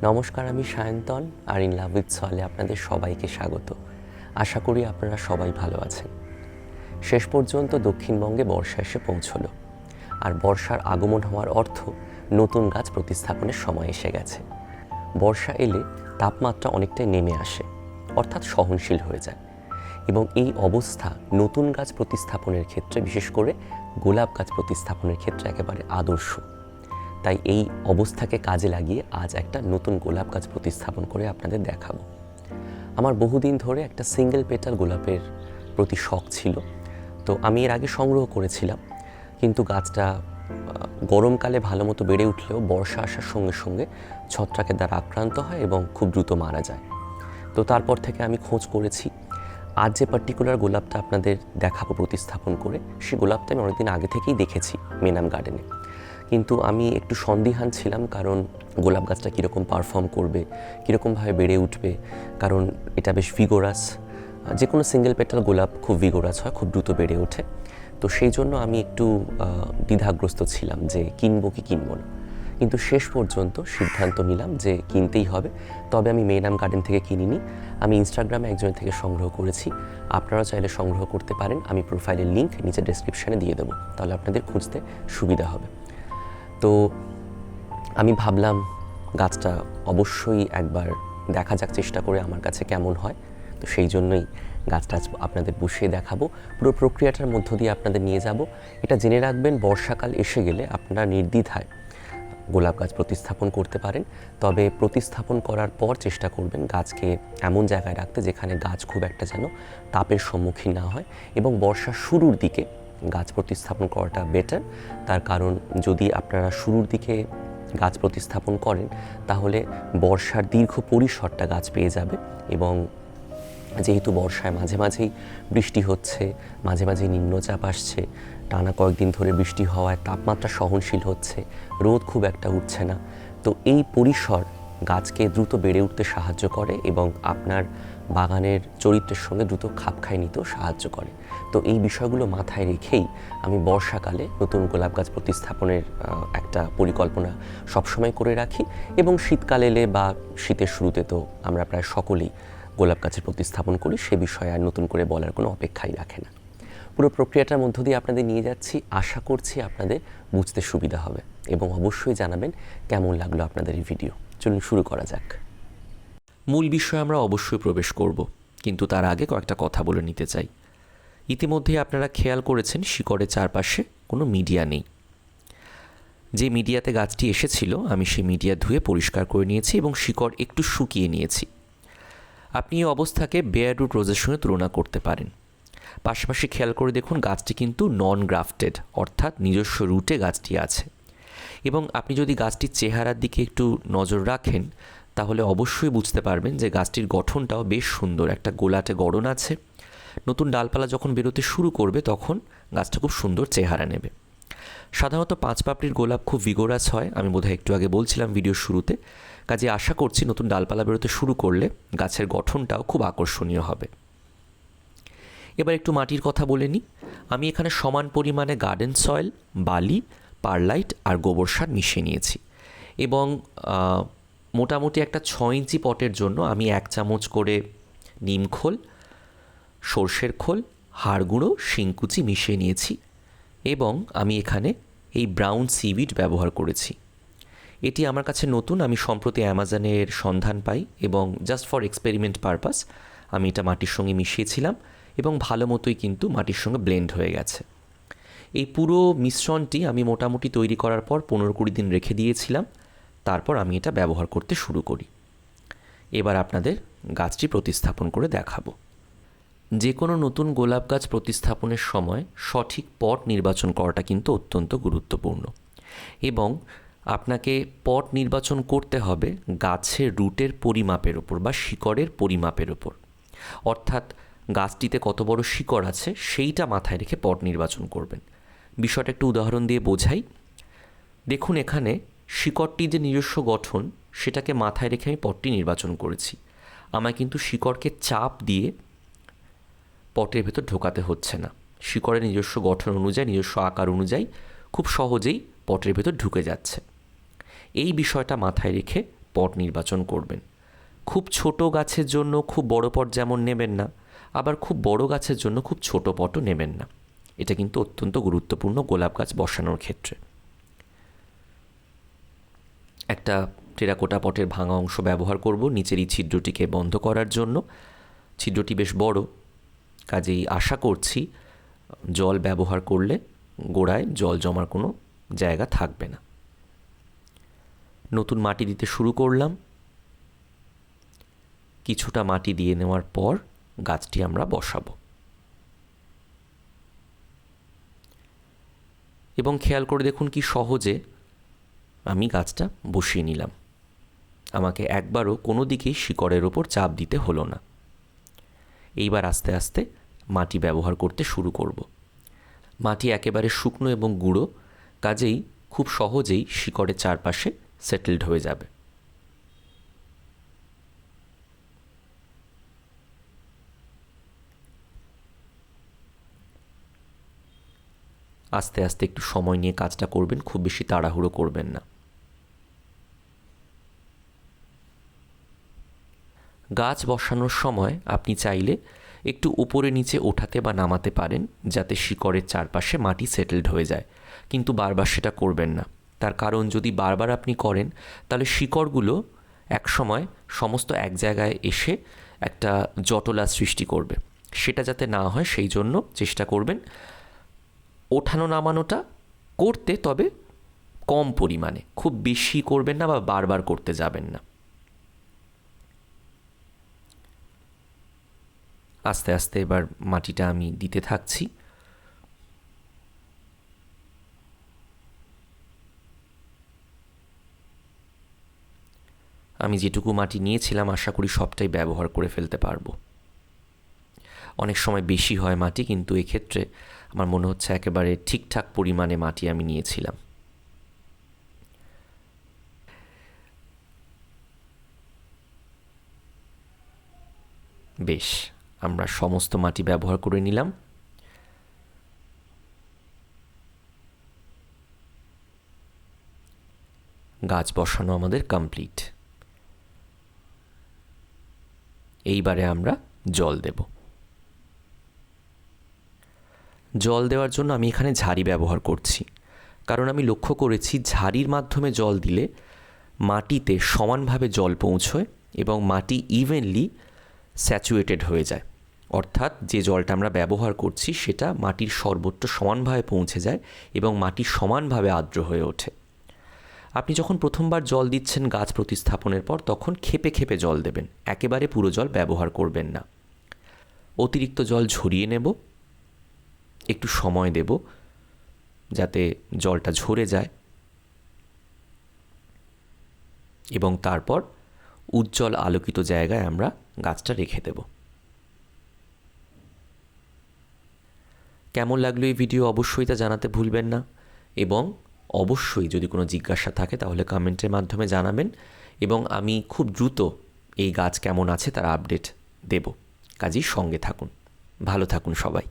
নমস্কার, আমি সায়ন্তন আর in love with সয়েলে আপনাদের সবাইকে স্বাগত। আশা করি আপনারা সবাই ভালো আছেন। শেষ পর্যন্ত দক্ষিণবঙ্গে বর্ষা এসে পৌঁছলো, আর বর্ষার আগমন হওয়ার অর্থ নতুন গাছ প্রতিস্থাপনের সময় এসে গেছে। বর্ষা এলে তাপমাত্রা অনেকটাই নেমে আসে, অর্থাৎ সহনশীল হয়ে যায়, এবং এই অবস্থা নতুন গাছ প্রতিস্থাপনের ক্ষেত্রে, বিশেষ করে গোলাপ গাছ প্রতিস্থাপনের ক্ষেত্রে একেবারে আদর্শ। তাই এই অবস্থাকে কাজে লাগিয়ে আজ একটা নতুন গোলাপ গাছ প্রতিস্থাপন করে আপনাদের দেখাবো। আমার বহুদিন ধরে একটা সিঙ্গেল পেটাল গোলাপের প্রতি শখ ছিল, তো আমি এর আগে সংগ্রহ করেছিলাম, কিন্তু গাছটা গরমকালে ভালো মতো বেড়ে উঠলেও বর্ষা আসার সঙ্গে সঙ্গে ছত্রাকের দ্বারা আক্রান্ত হয় এবং খুব দ্রুত মারা যায়। তো তারপর থেকে আমি খোঁজ করেছি। আজ যে পার্টিকুলার গোলাপটা আপনাদের দেখাবো প্রতিস্থাপন করে, সেই গোলাপটা আমি অনেকদিন আগে থেকেই দেখেছি মেনাম গার্ডেনে, কিন্তু আমি একটু সন্দিহান ছিলাম, কারণ গোলাপ গাছটা কীরকম পারফর্ম করবে, কীরকমভাবে বেড়ে উঠবে, কারণ এটা বেশ ভিগোরাস। যে কোনো সিঙ্গেল পেটাল গোলাপ খুব ভিগোরাস হয়, খুব দ্রুত বেড়ে ওঠে। তো সেই জন্য আমি একটু দ্বিধাগ্রস্ত ছিলাম যে কিনবো কি কিনবো না, কিন্তু শেষ পর্যন্ত সিদ্ধান্ত নিলাম যে কিনতেই হবে। তবে আমি মেনাম গার্ডেন থেকে কিনিনি, আমি ইনস্টাগ্রামে একজনের থেকে সংগ্রহ করেছি। আপনারা চাইলে সংগ্রহ করতে পারেন, আমি প্রোফাইলের লিঙ্ক নিচে ডেসক্রিপশানে দিয়ে দেবো, তাহলে আপনাদের খুঁজতে সুবিধা হবে। তো আমি ভাবলাম গাছটা অবশ্যই একবার দেখা যাক, চেষ্টা করে আমার কাছে কেমন হয়। তো সেই জন্যই গাছটা আপনাদের বসিয়ে দেখাবো, পুরো প্রক্রিয়াটার মধ্য দিয়ে আপনাদের নিয়ে যাব। এটা জেনে রাখবেন, বর্ষাকাল এসে গেলে আপনারা নির্দ্বিধায় গোলাপ গাছ প্রতিস্থাপন করতে পারেন। তবে প্রতিস্থাপন করার পর চেষ্টা করবেন গাছকে এমন জায়গায় রাখতে যেখানে গাছ খুব একটা যেন তাপের সম্মুখীন না হয়, এবং বর্ষার শুরুর দিকে গাছ প্রতিস্থাপন করাটা বেটার। তার কারণ যদি আপনারা শুরুর দিকে গাছ প্রতিস্থাপন করেন, তাহলে বর্ষার দীর্ঘ পরিসরটা গাছ পেয়ে যাবে, এবং যেহেতু বর্ষায় মাঝে মাঝেই বৃষ্টি হচ্ছে, মাঝে মাঝেই নিম্নচাপ আসছে, টানা কয়েকদিন ধরে বৃষ্টি হওয়ায় তাপমাত্রা সহনশীল হচ্ছে, রোদ খুব একটা উঠছে না, তো এই পরিসর গাছকে দ্রুত বেড়ে উঠতে সাহায্য করে এবং আপনার বাগানের চরিত্রের সঙ্গে দ্রুত খাপ খাইয়ে নিতেও সাহায্য করে। তো এই বিষয়গুলো মাথায় রেখেই আমি বর্ষাকালে নতুন গোলাপ গাছ প্রতিস্থাপনের একটা পরিকল্পনা সবসময় করে রাখি, এবং শীতকাল এলে বা শীতের শুরুতে তো আমরা প্রায় সকলেই গোলাপ গাছের প্রতিস্থাপন করি, সে বিষয়ে আর নতুন করে বলার কোনো অপেক্ষাই রাখে না। পুরো প্রক্রিয়াটার মধ্য দিয়ে আপনাদের নিয়ে যাচ্ছি, আশা করছি আপনাদের বুঝতে সুবিধা হবে, এবং অবশ্যই জানাবেন কেমন লাগলো আপনাদের এই ভিডিও। চলুন শুরু করা যাক। মূল বিষয়ে আমরা অবশ্যই প্রবেশ করব, কিন্তু তার আগে কয়েকটা কথা বলে নিতে চাই। ইতিমধ্যেই আপনারা খেয়াল করেছেন শিকড়ের চারপাশে কোনো মিডিয়া নেই। যে মিডিয়াতে গাছটি এসেছিল, আমি সেই মিডিয়া ধুয়ে পরিষ্কার করে নিয়েছি এবং শিকড় একটু শুকিয়ে নিয়েছি। আপনি এই অবস্থাকে বেয়ারউড রোজের সঙ্গে তুলনা করতে পারেন। পাশাপাশি খেয়াল করে দেখুন, গাছটি কিন্তু নন গ্রাফটেড, অর্থাৎ নিজস্ব রুটে গাছটি আছে। এবং আপনি যদি গাছটির চেহারার দিকে একটু নজর রাখেন, তাহলে অবশ্যই বুঝতে পারবেন যে গাছটির গঠনটাও বেশ সুন্দর, একটা গোলাটে গড়ন আছে। নতুন ডালপালা যখন বেরোতে শুরু করবে, তখন গাছটা খুব সুন্দর চেহারা নেবে। সাধারণত 5 পাপড়ির গোলাপ খুব ভিগোরাস হয়, আমি বোধহয় একটু আগে বলছিলাম ভিডিওর শুরুতে। কাজে আশা করছি নতুন ডালপালা বেরোতে শুরু করলে গাছের গঠনটাও খুব আকর্ষণীয় হবে। এবার একটু মাটির কথা বলে নিই। আমি এখানে সমান পরিমাণে গার্ডেন সয়েল, বালি, পারলাইট আর গোবর সার মিশিয়ে নিয়েছি, এবং মোটামুটি একটা 6 ইঞ্চি পটের জন্য আমি 1 চামচ করে নিম খোল, সর্ষের খোল, হাড় গুঁড়ো, শিংকুচি মিশিয়ে নিয়েছি, এবং আমি এখানে এই ব্রাউন সিউইড ব্যবহার করেছি। এটি আমার কাছে নতুন, আমি সম্প্রতি অ্যামাজনের সন্ধান পাই, এবং জাস্ট ফর এক্সপেরিমেন্ট পারপাস আমি এটা মাটির সঙ্গে মিশিয়েছিলাম, এবং ভালো মতোই কিন্তু মাটির সঙ্গে ব্লেন্ড হয়ে গেছে। এই পুরো মিশ্রণটি আমি মোটামুটি তৈরি করার পর 15-20 দিন রেখে দিয়েছিলাম, তারপর আমি এটা ব্যবহার করতে শুরু করি। এবার আপনাদের গাছটি প্রতিস্থাপন করে দেখাবো। যে কোনো নতুন গোলাপ গাছ প্রতিস্থাপনের সময় সঠিক পট নির্বাচন করাটা কিন্তু অত্যন্ত গুরুত্বপূর্ণ, এবং আপনাকে পট নির্বাচন করতে হবে গাছের রুটের পরিমাপের ওপর বা শিকড়ের পরিমাপের ওপর, অর্থাৎ গাছটিতে কত বড় শিকড় আছে সেইটা মাথায় রেখে পট নির্বাচন করবেন। বিষয়টা একটু উদাহরণ দিয়ে বোঝাই। দেখুন, এখানে শিকড়টির যে নিজস্ব গঠন, সেটাকে মাথায় রেখে আমি পটটি নির্বাচন করেছি। আমায় কিন্তু শিকড়কে চাপ দিয়ে পটের ভেতর ঢোকাতে হচ্ছে না। শিকড়ের নিজস্ব গঠন অনুযায়ী, নিজস্ব আকার অনুযায়ী খুব সহজেই পটের ভেতর ঢুকে যাচ্ছে। এই বিষয়টা মাথায় রেখে পট নির্বাচন করবেন। খুব ছোট গাছের জন্য খুব বড় পট যেমন নেবেন না, আবার খুব বড় গাছের জন্য খুব ছোট পটও নেবেন না। এটা কিন্তু অত্যন্ত গুরুত্বপূর্ণ গোলাপ গাছ বসানোর ক্ষেত্রে। একটা টেরাকোটা পটের ভাঙা অংশ ব্যবহার করব নিচের এই ছিদ্রটিকে বন্ধ করার জন্য। ছিদ্রটি বেশ বড়, কাজেই আশা করছি জল ব্যবহার করলে গোড়ায় জল জমার কোনো জায়গা থাকবে না। নতুন মাটি দিতে শুরু করলাম। কিছুটা মাটি দিয়ে নেওয়ার পর গাছটি আমরা বসাবো এবং খেয়াল করে দেখুন কি সহজে আমি গাছটা বসিয়ে নিলাম। আমাকে একবারও কোনো দিকেই শিকড়ের ওপর চাপ দিতে হলো না। এইবার আস্তে আস্তে মাটি ব্যবহার করতে শুরু করব। মাটি একেবারে শুকনো এবং গুঁড়ো, কাজেই খুব সহজেই শিকড়ের চারপাশে সেটেলড হয়ে যাবে। আস্তে আস্তে একটু সময় নিয়ে কাজটা করবেন, খুব বেশি তাড়াহুড়ো করবেন না। গাছ বসানোর সময় আপনি চাইলে একটু উপরে নিচে ওঠাতে বা নামাতে পারেন, যাতে শিকড়ের চারপাশে মাটি সেটেলড হয়ে যায়, কিন্তু বারবার সেটা করবেন না। তার কারণ যদি বারবার আপনি করেন তাহলে শিকড়গুলো একসময় সমস্ত এক জায়গায় এসে একটা জটলা সৃষ্টি করবে। সেটা যাতে না হয় সেই জন্য চেষ্টা করবেন ওঠানো নামানোটা করতে, তবে কম পরিমাণে, খুব বেশি করবেন না বা বারবার করতে যাবেন না। আস্তে আস্তে এবার মাটিটা আমি দিতে থাকছি। আমি যেটুকু মাটি নিয়েছিলাম আশা করি সবটাই ব্যবহার করে ফেলতে পারবো। অনেক সময় বেশি হয় মাটি, কিন্তু এক্ষেত্রে আমার মনে হচ্ছে একেবারে ঠিকঠাক পরিমাণে মাটি আমি নিয়েছিলাম। বেশ, আমরা সমস্ত মাটি ব্যবহার করে নিলাম। গাছ বসানো আমাদের কমপ্লিট। এইবারে আমরা জল দেব। জল দেওয়ার জন্য আমি এখানে ঝাড়ি ব্যবহার করছি, কারণ আমি লক্ষ্য করেছি ঝাড়ির মাধ্যমে জল দিলে মাটিতে সমানভাবে জল পৌঁছয় এবং মাটি ইভেনলি স্যাচুয়েটেড হয়ে যায়। অর্থাৎ যে জলটা আমরা ব্যবহার করছি সেটা মাটির সর্বত্র সমানভাবে পৌঁছে যায় এবং মাটি সমানভাবে আর্দ্র হয়ে ওঠে। আপনি যখন প্রথমবার জল দিচ্ছেন গাছ প্রতিস্থাপনের পর, তখন খেপে খেপে জল দেবেন, একেবারে পুরো জল ব্যবহার করবেন না। অতিরিক্ত জল ঝরিয়ে নেব, একটু সময় দেব যাতে জলটা ঝরে যায় এবং তারপর উজ্জ্বল আলোকিত জায়গায় আমরা গাছটা রেখে দেব। কেমন লাগলো এই ভিডিও অবশ্যই তা জানাতে ভুলবেন না, এবং অবশ্যই যদি কোনো জিজ্ঞাসা থাকে তাহলে কমেন্টের মাধ্যমে জানাবেন, এবং আমি খুব দ্রুত এই গাছ কেমন আছে তার আপডেট দেব। কাজেই সঙ্গে থাকুন। ভালো থাকুন সবাই।